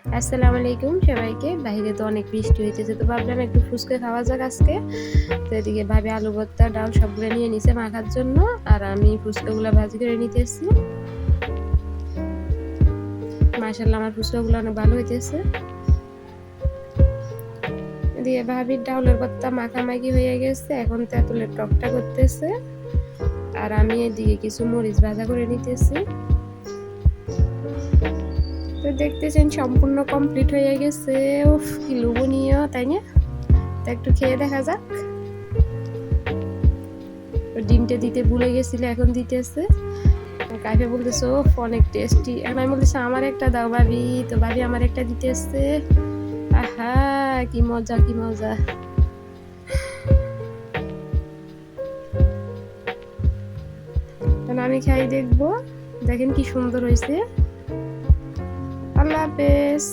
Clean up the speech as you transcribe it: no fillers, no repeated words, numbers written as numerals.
আসসালামু আলাইকুম সবাইকে। বাইরে তো অনেক বৃষ্টি হইতেছে, তো ভাবলাম একটু ফুচকা খাওয়া যাক আজকে। তো এদিকে ভাবি আলু ভর্তা, ডাল সবগুলো নিয়ে নিছে মাখার জন্য, আর আমি ফুচকাগুলো ভাজি করে নিতেছি। মাশাআল্লাহ, আমার ফুচকাগুলো অনেক ভালো হইতেছে। এদিকে ভাবির ডাউলের ভর্তা মাখামাখি হয়ে গেছে, এখন তেঁতুলের টকটা করতেছে, আর আমি এদিকে কিছু মরিচ ভাজা করে নিতেছি। তো দেখতেছেন সম্পূর্ণ কমপ্লিট হয়ে গেছে। উফ, কি লোভনীয়, তাই না? তা একটু খেয়ে দেখা যাক। ডিমটা দিতে ভুলে গেছিল, এখন দিতেছে। কাইফে বলতেছে ও অনেক টেস্টি। এখন আমি বলতেছি আমার একটা দাও ভাবি, তো ভাবি আমার একটা দিতেছে। আহা, কি মজা কি মজা। আমি খাই দেখবো, দেখেন কি সুন্দর হয়েছে। আল্লাহ হাফেজ।